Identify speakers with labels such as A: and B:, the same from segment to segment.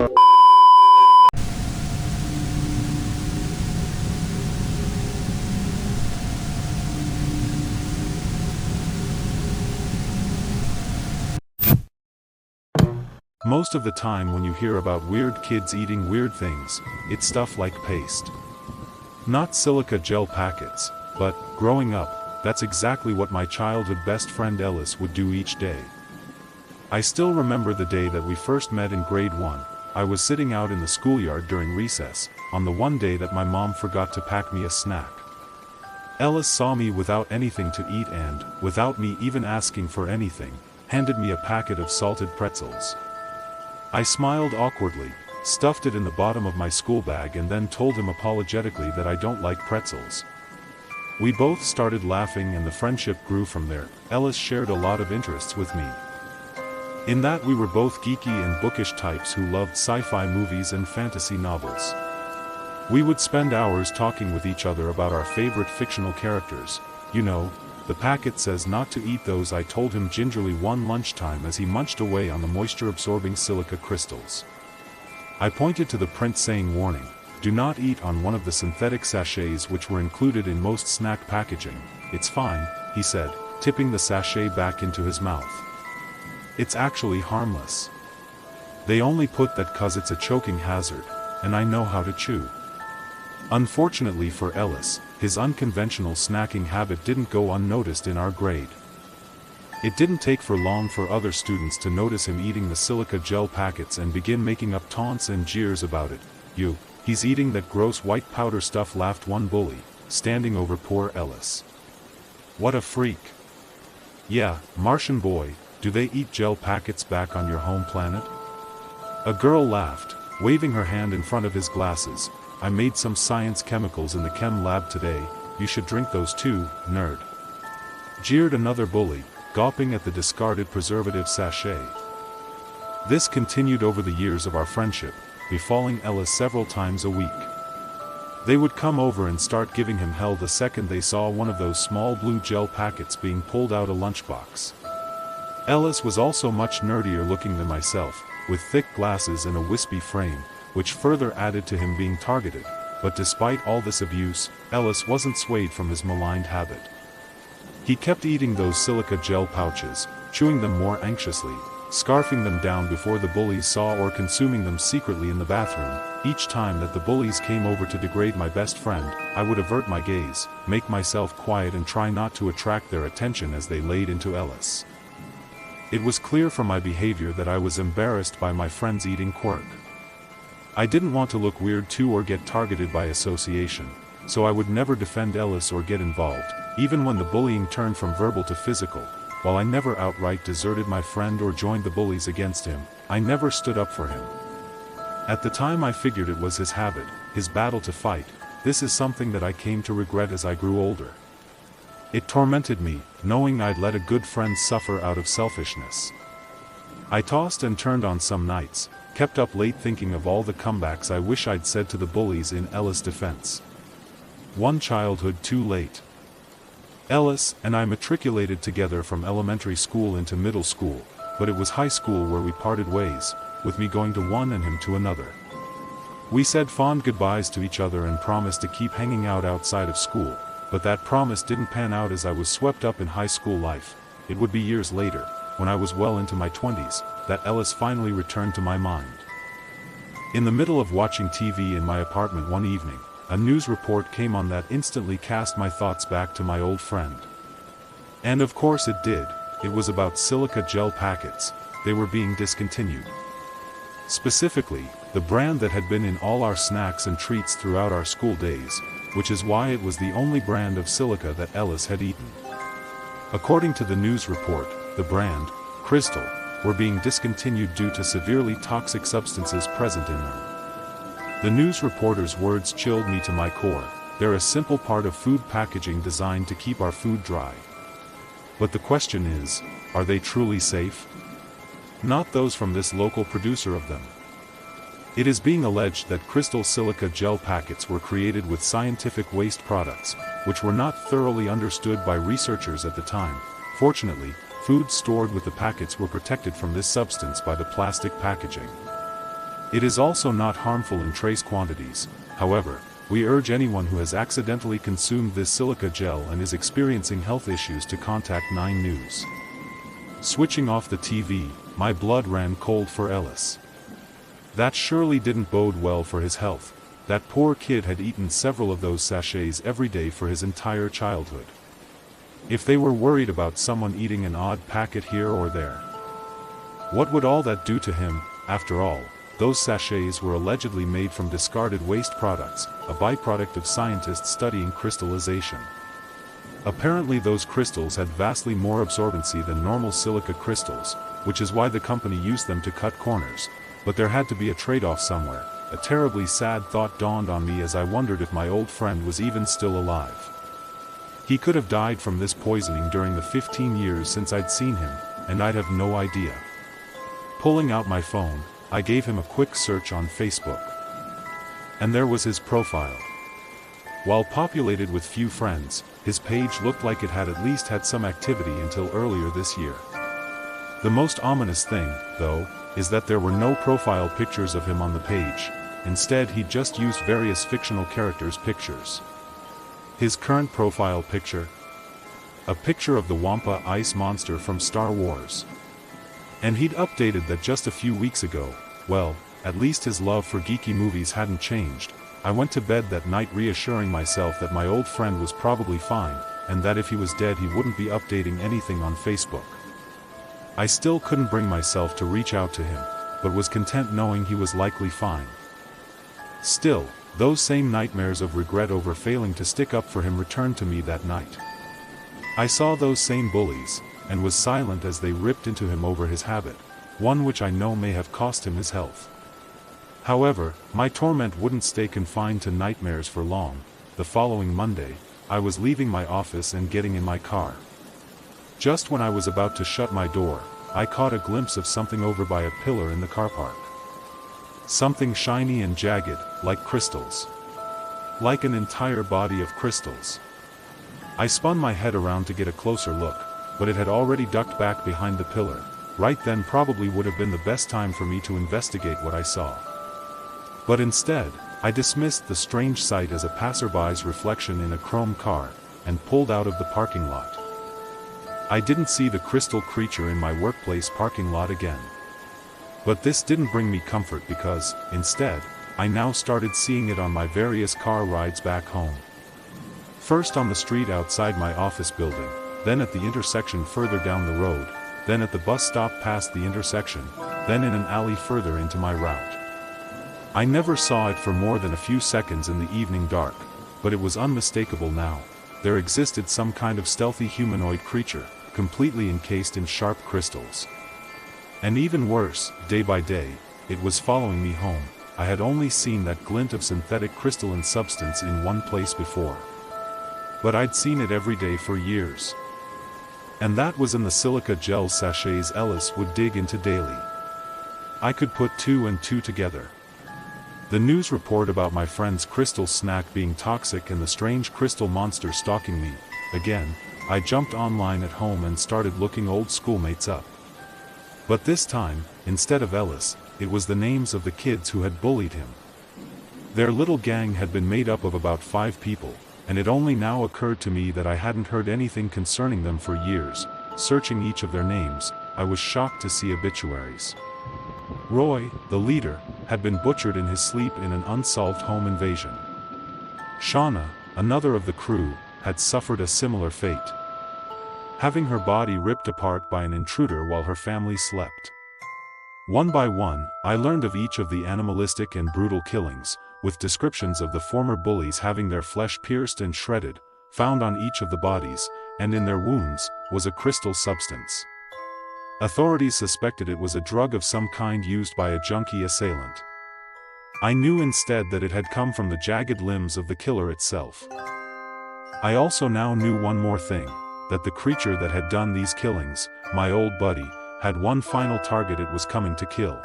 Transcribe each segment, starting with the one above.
A: Most of the time when you hear about weird kids eating weird things, it's stuff like paste. Not silica gel packets, but, growing up, that's exactly what my childhood best friend Ellis would do each day. I still remember the day that we first met in grade 1. I was sitting out in the schoolyard during recess, on the one day that my mom forgot to pack me a snack. Ellis saw me without anything to eat and, without me even asking for anything, handed me a packet of salted pretzels. I smiled awkwardly, stuffed it in the bottom of my school bag and then told him apologetically that I don't like pretzels. We both started laughing and the friendship grew from there. Ellis shared a lot of interests with me. In that we were both geeky and bookish types who loved sci-fi movies and fantasy novels. We would spend hours talking with each other about our favorite fictional characters. You know, the packet says not to eat those, I told him gingerly one lunchtime as he munched away on the moisture-absorbing silica crystals. I pointed to the print saying warning, do not eat on one of the synthetic sachets which were included in most snack packaging. It's fine, he said, tipping the sachet back into his mouth. It's actually harmless. They only put that 'cause it's a choking hazard, and I know how to chew. Unfortunately for Ellis, his unconventional snacking habit didn't go unnoticed in our grade. It didn't take for long for other students to notice him eating the silica gel packets and begin making up taunts and jeers about it. He's eating that gross white powder stuff, laughed one bully, standing over poor Ellis. What a freak. Yeah, Martian boy, do they eat gel packets back on your home planet? A girl laughed, waving her hand in front of his glasses. I made some science chemicals in the chem lab today, you should drink those too, nerd. Jeered another bully, gawping at the discarded preservative sachet. This continued over the years of our friendship, befalling Ellis several times a week. They would come over and start giving him hell the second they saw one of those small blue gel packets being pulled out a lunchbox. Ellis was also much nerdier looking than myself, with thick glasses and a wispy frame, which further added to him being targeted, but despite all this abuse, Ellis wasn't swayed from his maligned habit. He kept eating those silica gel pouches, chewing them more anxiously, scarfing them down before the bullies saw, or consuming them secretly in the bathroom. Each time that the bullies came over to degrade my best friend, I would avert my gaze, make myself quiet and try not to attract their attention as they laid into Ellis. It was clear from my behavior that I was embarrassed by my friend's eating quirk. I didn't want to look weird too or get targeted by association, so I would never defend Ellis or get involved, even when the bullying turned from verbal to physical. While I never outright deserted my friend or joined the bullies against him, I never stood up for him. At the time I figured it was his habit, his battle to fight. This is something that I came to regret as I grew older. It tormented me, knowing I'd let a good friend suffer out of selfishness. I tossed and turned on some nights, kept up late thinking of all the comebacks I wish I'd said to the bullies in Ellis' defense. One childhood too late. Ellis and I matriculated together from elementary school into middle school, but it was high school where we parted ways, with me going to one and him to another. We said fond goodbyes to each other and promised to keep hanging out outside of school, but that promise didn't pan out as I was swept up in high school life. It would be years later, when I was well into my 20s, that Ellis finally returned to my mind. In the middle of watching TV in my apartment one evening, a news report came on that instantly cast my thoughts back to my old friend. And of course it did. It was about silica gel packets. They were being discontinued. Specifically, the brand that had been in all our snacks and treats throughout our school days, which is why it was the only brand of silica that Ellis had eaten. According to the news report, the brand, Crystal, were being discontinued due to severely toxic substances present in them. The news reporter's words chilled me to my core. They're a simple part of food packaging designed to keep our food dry. But the question is, are they truly safe? Not those from this local producer of them. It is being alleged that Crystal silica gel packets were created with scientific waste products, which were not thoroughly understood by researchers at the time. Fortunately, foods stored with the packets were protected from this substance by the plastic packaging. It is also not harmful in trace quantities. However, we urge anyone who has accidentally consumed this silica gel and is experiencing health issues to contact 9 News. Switching off the TV, my blood ran cold for Ellis. That surely didn't bode well for his health. That poor kid had eaten several of those sachets every day for his entire childhood. If they were worried about someone eating an odd packet here or there, what would all that do to him? After all, those sachets were allegedly made from discarded waste products, a byproduct of scientists studying crystallization. Apparently those crystals had vastly more absorbency than normal silica crystals, which is why the company used them to cut corners, but there had to be a trade-off somewhere. A terribly sad thought dawned on me as I wondered if my old friend was even still alive. He could have died from this poisoning during the 15 years since I'd seen him, and I'd have no idea. Pulling out my phone, I gave him a quick search on Facebook. And there was his profile. While populated with few friends, his page looked like it had at least had some activity until earlier this year. The most ominous thing, though, is that there were no profile pictures of him on the page. Instead, he just used various fictional characters' pictures. His current profile picture? A picture of the Wampa ice monster from Star Wars. And he'd updated that just a few weeks ago. Well, at least his love for geeky movies hadn't changed. I went to bed that night reassuring myself that my old friend was probably fine, and that if he was dead he wouldn't be updating anything on Facebook. I still couldn't bring myself to reach out to him, but was content knowing he was likely fine. Still, those same nightmares of regret over failing to stick up for him returned to me that night. I saw those same bullies, and was silent as they ripped into him over his habit, one which I know may have cost him his health. However, my torment wouldn't stay confined to nightmares for long. The following Monday, I was leaving my office and getting in my car. Just when I was about to shut my door, I caught a glimpse of something over by a pillar in the car park. Something shiny and jagged, like crystals. Like an entire body of crystals. I spun my head around to get a closer look, but it had already ducked back behind the pillar. Right then probably would have been the best time for me to investigate what I saw. But instead, I dismissed the strange sight as a passerby's reflection in a chrome car, and pulled out of the parking lot. I didn't see the crystal creature in my workplace parking lot again. But this didn't bring me comfort because, instead, I now started seeing it on my various car rides back home. First on the street outside my office building, then at the intersection further down the road, then at the bus stop past the intersection, then in an alley further into my route. I never saw it for more than a few seconds in the evening dark, but it was unmistakable now. There existed some kind of stealthy humanoid creature, completely encased in sharp crystals. And even worse, day by day, it was following me home. I had only seen that glint of synthetic crystalline substance in one place before. But I'd seen it every day for years. And that was in the silica gel sachets Ellis would dig into daily. I could put 2 and 2 together. The news report about my friend's crystal snack being toxic and the strange crystal monster stalking me, again, I jumped online at home and started looking old schoolmates up. But this time, instead of Ellis, it was the names of the kids who had bullied him. Their little gang had been made up of about 5 people, and it only now occurred to me that I hadn't heard anything concerning them for years. Searching each of their names, I was shocked to see obituaries. Roy, the leader, had been butchered in his sleep in an unsolved home invasion. Shauna, another of the crew, had suffered a similar fate, having her body ripped apart by an intruder while her family slept. One by one, I learned of each of the animalistic and brutal killings, with descriptions of the former bullies having their flesh pierced and shredded. Found on each of the bodies, and in their wounds, was a crystal substance. Authorities suspected it was a drug of some kind used by a junkie assailant. I knew instead that it had come from the jagged limbs of the killer itself. I also now knew one more thing, that the creature that had done these killings, my old buddy, had one final target it was coming to kill.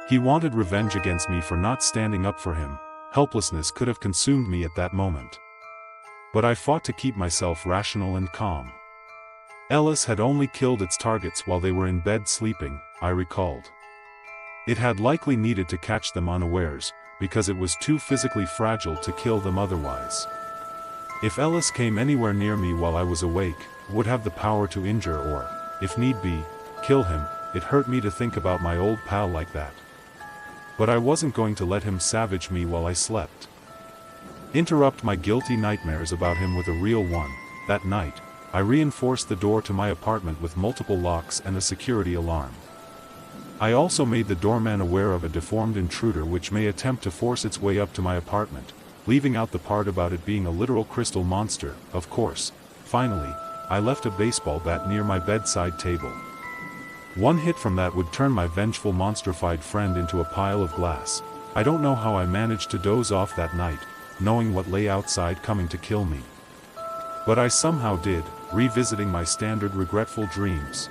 A: He wanted revenge against me for not standing up for him. Helplessness could have consumed me at that moment. But I fought to keep myself rational and calm. Ellis had only killed its targets while they were in bed sleeping, I recalled. It had likely needed to catch them unawares, because it was too physically fragile to kill them otherwise. If Ellis came anywhere near me while I was awake, it would have the power to injure or, if need be, kill him. It hurt me to think about my old pal like that. But I wasn't going to let him savage me while I slept. Interrupt my guilty nightmares about him with a real one. That night, I reinforced the door to my apartment with multiple locks and a security alarm. I also made the doorman aware of a deformed intruder which may attempt to force its way up to my apartment, leaving out the part about it being a literal crystal monster, of course. Finally, I left a baseball bat near my bedside table. One hit from that would turn my vengeful monstrified friend into a pile of glass. I don't know how I managed to doze off that night, knowing what lay outside coming to kill me. But I somehow did, revisiting my standard regretful dreams.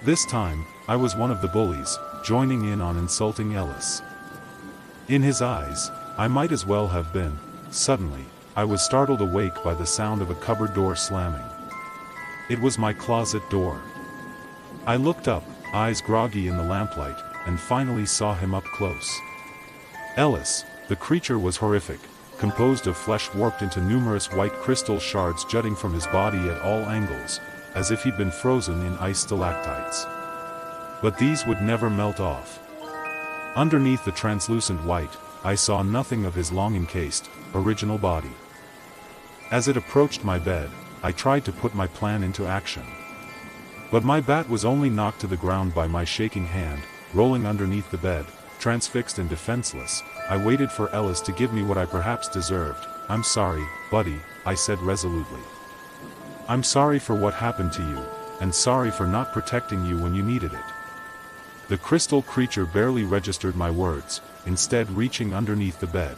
A: This time, I was one of the bullies, joining in on insulting Ellis. In his eyes, I might as well have been. Suddenly, I was startled awake by the sound of a cupboard door slamming. It was my closet door. I looked up, eyes groggy in the lamplight, and finally saw him up close. Ellis, the creature was horrific, composed of flesh warped into numerous white crystal shards jutting from his body at all angles, as if he'd been frozen in ice stalactites. But these would never melt off. Underneath the translucent white, I saw nothing of his long encased, original body. As it approached my bed, I tried to put my plan into action. But my bat was only knocked to the ground by my shaking hand. Rolling underneath the bed, transfixed and defenseless, I waited for Ellis to give me what I perhaps deserved. "I'm sorry, buddy," I said resolutely. "I'm sorry for what happened to you, and sorry for not protecting you when you needed it." The crystal creature barely registered my words, instead reaching underneath the bed.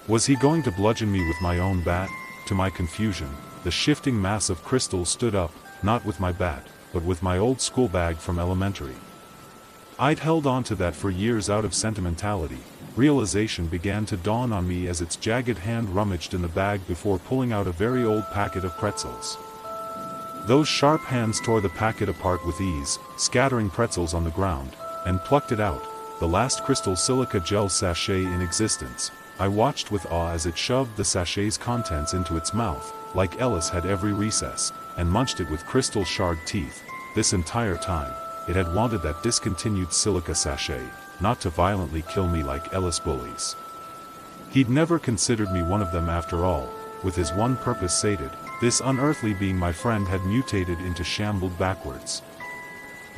A: Was he going to bludgeon me with my own bat? To my confusion, the shifting mass of crystal stood up, not with my bat, but with my old school bag from elementary. I'd held on to that for years out of sentimentality. Realization began to dawn on me as its jagged hand rummaged in the bag before pulling out a very old packet of pretzels. Those sharp hands tore the packet apart with ease, scattering pretzels on the ground, and plucked it out, the last crystal silica gel sachet in existence. I watched with awe as it shoved the sachet's contents into its mouth, like Ellis had every recess, and munched it with crystal shard teeth. This entire time, it had wanted that discontinued silica sachet, not to violently kill me like Ellis bullies. He'd never considered me one of them after all. With his one purpose sated, this unearthly being my friend had mutated into shambled backwards.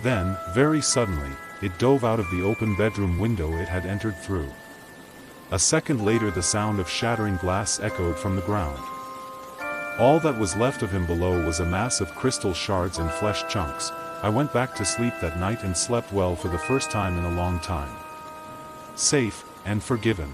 A: Then, very suddenly, it dove out of the open bedroom window it had entered through. A second later the sound of shattering glass echoed from the ground. All that was left of him below was a mass of crystal shards and flesh chunks. I went back to sleep that night and slept well for the first time in a long time. Safe, and forgiven.